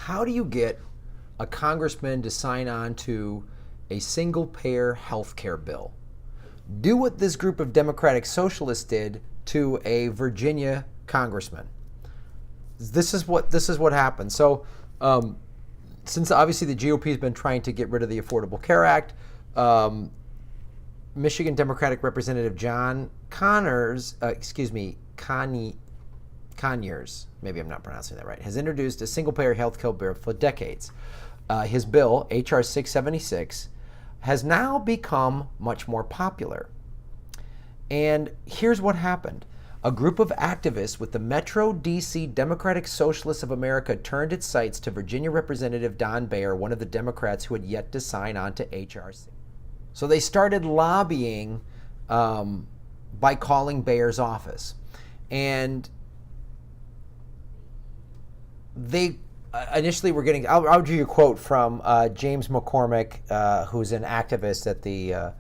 how do you get a congressman to sign on to a single-payer health care bill? Do what this group of Democratic Socialists did to a Virginia congressman. This is what happened. So, since obviously the GOP has been trying to get rid of the Affordable Care Act, Michigan Democratic Representative John Conyers, Conyers, maybe I'm not pronouncing that right, has introduced a single-payer health care bill for decades. His bill, H.R. 676, has now become much more popular. And here's what happened. A group of activists with the Metro DC Democratic Socialists of America turned its sights to Virginia Representative Don Beyer, one of the Democrats who had yet to sign on to H.R. 6. So they started lobbying by calling Beyer's office. And they initially were getting, I'll give you a quote from James McCormick, who's an activist at the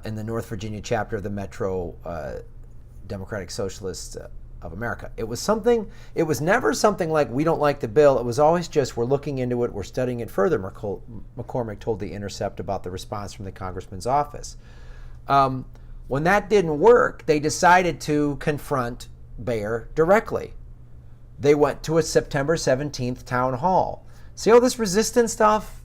in the North Virginia chapter of the Metro Democratic Socialists of America. It was never something like, we don't like the bill. It was always just, we're looking into it, we're studying it further, McCormick told The Intercept about the response from the congressman's office. When that didn't work, they decided to confront Beyer directly. They went to a September 17th town hall. See all this resistance stuff?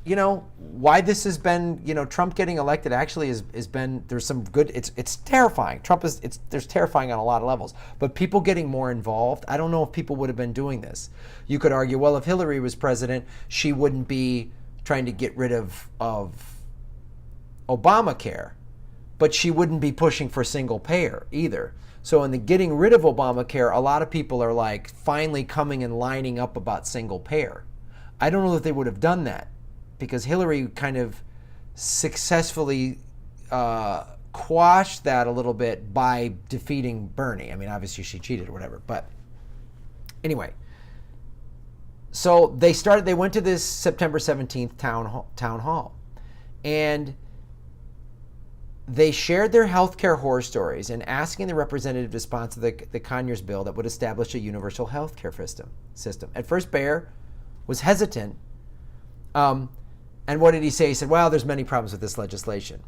You know, why this has been, Trump getting elected actually has been, there's some good, it's terrifying. There's terrifying on a lot of levels. But people getting more involved, I don't know if people would have been doing this. You could argue, well, if Hillary was president, she wouldn't be trying to get rid of Obamacare. But she wouldn't be pushing for single payer either. So in the getting rid of Obamacare, a lot of people are like finally coming and lining up about single payer. I don't know that they would have done that because Hillary kind of successfully quashed that a little bit by defeating Bernie. I mean, obviously she cheated or whatever, but anyway. So they went to this September 17th town hall, and they shared their healthcare horror stories and asking the representative to sponsor the Conyers bill that would establish a universal healthcare system. At first, Beyer was hesitant. And what did he say? He said, well, there's many problems with this legislation.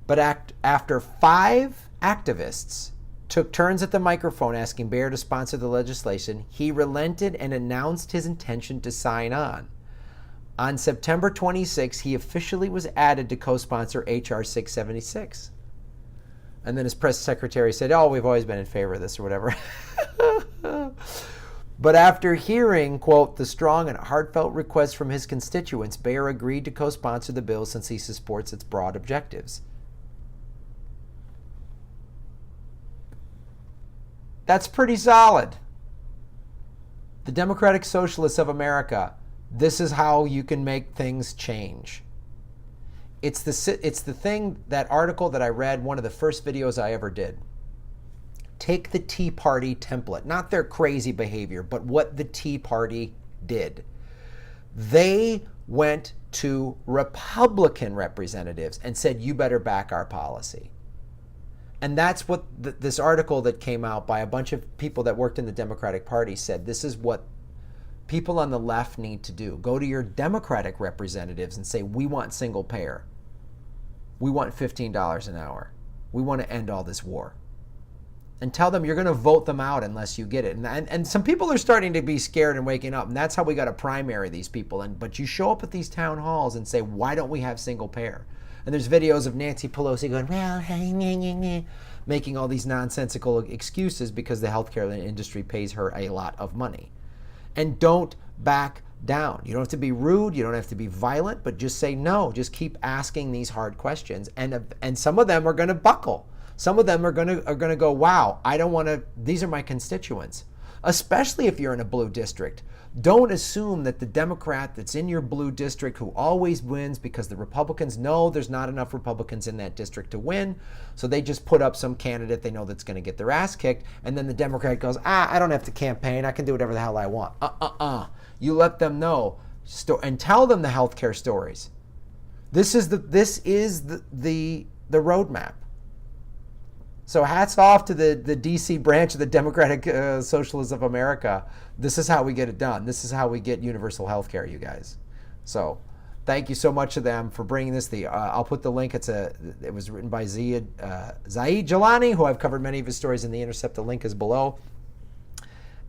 But after 5 activists took turns at the microphone asking Beyer to sponsor the legislation, he relented and announced his intention to sign on. On September 26, he officially was added to co-sponsor H.R. 676. And then his press secretary said, oh, we've always been in favor of this or whatever. But after hearing, quote, the strong and heartfelt requests from his constituents, Beyer agreed to co-sponsor the bill since he supports its broad objectives. That's pretty solid. The Democratic Socialists of America, this is how you can make things change. It's the thing, that article that I read, one of the first videos I ever did. Take the Tea Party template, not their crazy behavior, but what the Tea Party did. They went to Republican representatives and said, you better back our policy. And that's what this article that came out by a bunch of people that worked in the Democratic Party said, this is what people on the left need to do. Go to your Democratic representatives and say, we want single payer. We want $15 an hour. We want to end all this war. And tell them you're going to vote them out unless you get it. And some people are starting to be scared and waking up. And that's how we got to primary these people. But you show up at these town halls and say, why don't we have single payer? And there's videos of Nancy Pelosi going, well, making all these nonsensical excuses because the healthcare industry pays her a lot of money. And don't back down. You don't have to be rude. You don't have to be violent, but just say no. Just keep asking these hard questions. And some of them are going to buckle. Some of them are going to go, wow, I don't want to, these are my constituents. Especially if you're in a blue district. Don't assume that the Democrat that's in your blue district who always wins because the Republicans know there's not enough Republicans in that district to win, so they just put up some candidate they know that's going to get their ass kicked, and then the Democrat goes, I don't have to campaign, I can do whatever the hell I want. You let them know and tell them the healthcare stories. This is the roadmap. So hats off to the DC branch of the Democratic Socialists of America. This is how we get it done. This is how we get universal health care, you guys. So thank you so much to them for bringing this. I'll put the link. It was written by Zaid Jalani, who I've covered many of his stories in The Intercept. The link is below.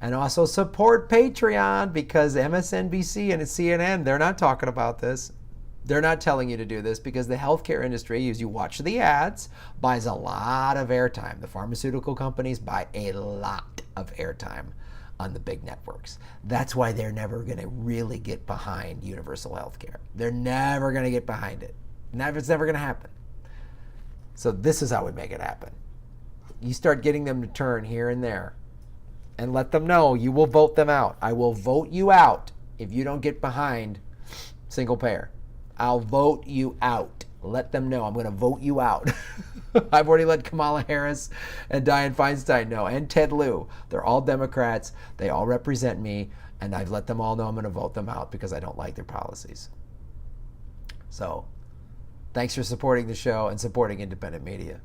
And also support Patreon, because MSNBC and CNN, they're not talking about this. They're not telling you to do this because the healthcare industry, as you watch the ads, buys a lot of airtime. The pharmaceutical companies buy a lot of airtime on the big networks. That's why they're never going to really get behind universal healthcare. They're never going to get behind it. It's never going to happen. So this is how we make it happen. You start getting them to turn here and there and let them know you will vote them out. I will vote you out if you don't get behind single payer. I'll vote you out. Let them know I'm going to vote you out. I've already let Kamala Harris and Dianne Feinstein know, and Ted Lieu. They're all Democrats. They all represent me, and I've let them all know I'm going to vote them out because I don't like their policies. So, thanks for supporting the show and supporting independent media.